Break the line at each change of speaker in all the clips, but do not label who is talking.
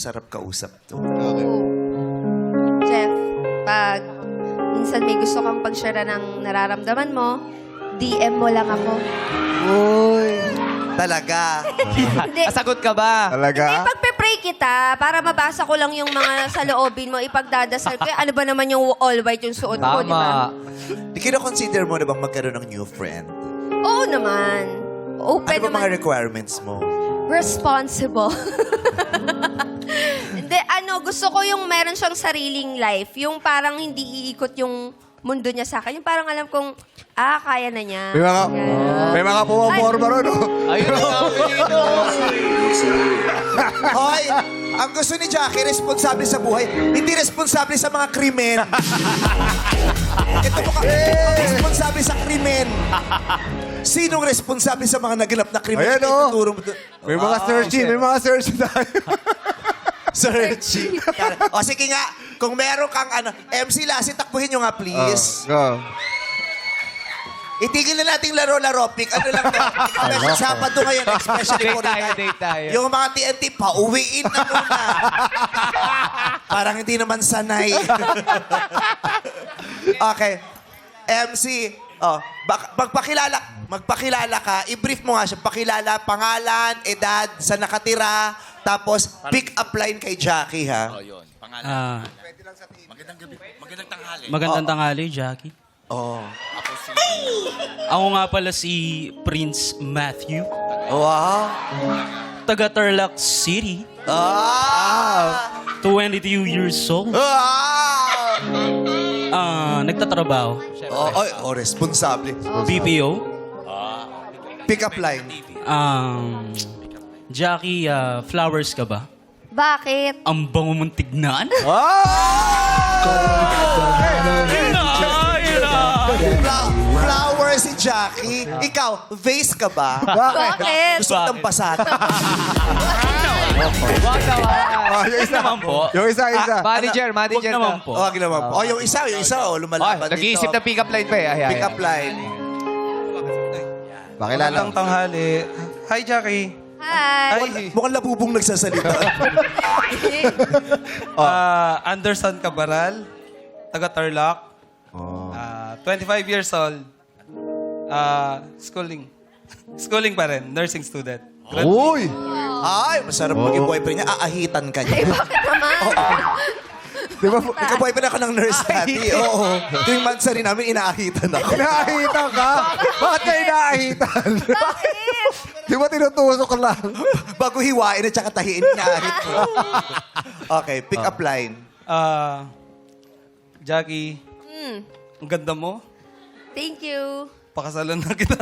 Sarap kausap to.
Oo. Jeff, pag minsan may gusto kang pag-share ng nararamdaman mo, DM mo lang ako.
Uy, talaga.
Hindi,
Sagot ka ba?
hindi,
Talaga?
pagpe-pray kita, para mabasa ko lang yung mga sa loobin mo, ipagdadasal ko. Ano ba naman yung all white yung suot ko, di ba?
Tama.
Di consider mo na bang magkaroon ng new friend?
Oo naman. Open
Ano ba
naman.
mga requirements mo?
Responsible. Hindi, gusto ko yung meron siyang sariling life. Yung parang hindi iikot yung mundo niya sa akin. Yung parang alam kong, kaya na niya.
May mga pumaporma ron, no?
Ayun ang apelido.
Hoy, ang gusto ni Jackie, responsable sa buhay. Hindi responsable sa mga krimen. Ito mo ka, responsable sa krimen. Sinong responsable sa mga naganap na krimen?
Ayan,
Ito,
oh.
tuturo mo to.
May mga searching, may mga searching tayo.
Searching. O sige nga, kung meron kang MC Lassie, takbuhin nyo nga please.
Go.
Itigil na nating laro-laro, pick. Ano lang to? Especially Sabado ngayon, especially
Date
for
tayo,
tonight.
date tayo.
Yung mga TNT, pauwiin na muna. Parang hindi naman sanay. Okay. MC, magpakilala ka, i-brief mo nga siya. Pakilala, pangalan, edad, sa nakatira, tapos pick up line kay Jackie, ha?
Magandang tanghali, Jackie.
Oh.
Ako nga pala si Prince Matthew,
Wow.
taga Tarlac City,
Ah!
22 years old. Nagtatrabaho,
Responsable.
BPO.
Pick up line.
Jackie, flowers ka ba?
Bakit?
Ang bango mong tignan?
Flower si Jackie. Ikaw, vase ka ba?
Bakit?
Gusto kitang basata.
Wag naman.
Yung isa.
naman po.
Yung isa.
Manager
Huwag naman po.
Wag naman po. Yung isa, lumalaban dito.
Nag-iisip ng pick-up line pa eh. Ay, ay,
Pick up line.
Pakilala.
Magandang tanghali. Hi, Jackie.
Hi.
Mukhang labubong nagsasalita.
Anderson Cabaral, taga Tarlac. 25 years old. Schooling pa rin. Nursing student.
Uy!
Ay, masarap maging boyfriend niya. Aahitan ka niya.
Bakit naman?
Di ba?
Ika-boyfriend ako ng nurse dati. Oo. Tuwing mansari namin, inaahitan ako.
Inaahitan ka? Bakit ka inaahitan?
Bakit?
Di ba tinutusok lang?
Bago hiwain at saka tahiin, inaahit mo. Okay, pick up line.
Jackie, ang ganda mo.
Thank you.
Pakasalan na kita.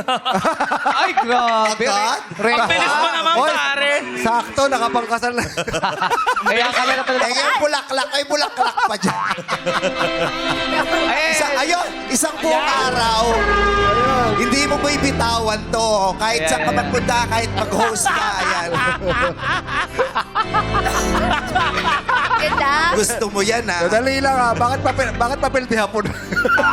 Ay, grabe.
Agad?
Ang bilis mo naman,
Oy,
pare.
Sakto, nakapangkasal na.
Kaya kami na pala.
Eh, bulaklak pa dyan. Isang buong araw. Hindi mo bibitawan to. Kahit saan ka magpunta, kahit mag-host ka. Ayan.
Ganda.
Gusto mo yan, ha?
Dali lang ha. Bakit papel di hapon?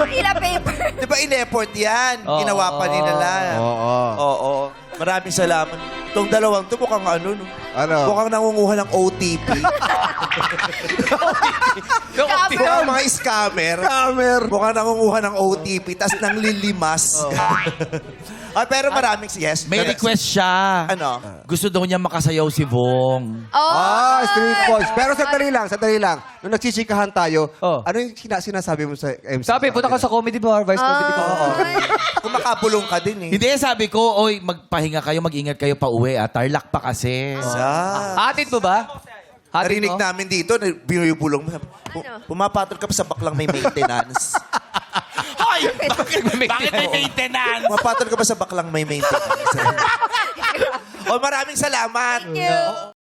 Ila paper.
Di ba in-effort yan?
Oo.
Ginawa pa nila lang.
Oo.
Oo. Maraming salamat. Itong dalawang to mukhang ano, no?
Ano?
Mukhang nangunguha ng OTP. Mukhang mga scammer.
Scammer.
Mukhang nangunguha ng OTP, tas nang lilimas. Pero maraming yes.
May request siya.
Ano?
Gusto daw niya makasayaw si Vong.
Street boys. Pero sandali lang. Nung nagsisikahan tayo,
Oh.
ano yung sinasabi mo sa MC?
Sabi, punta ka sa comedy bar, vice comedy bar.
Kung makabulong ka din, eh.
Hindi, sabi ko, oy, magpahinga kayo, mag-ingat kayo pa uwi. Tarlac pa kasi.
Hatid
Hatid mo ba? Hatid
Narinig
mo?
namin dito, binubulong mo. Pumapatol ka pa sa baklang may maintenance.
Hoy! Bakit may maintenance?
Pumapatol ka pa sa baklang may maintenance. Maraming salamat.
Thank you.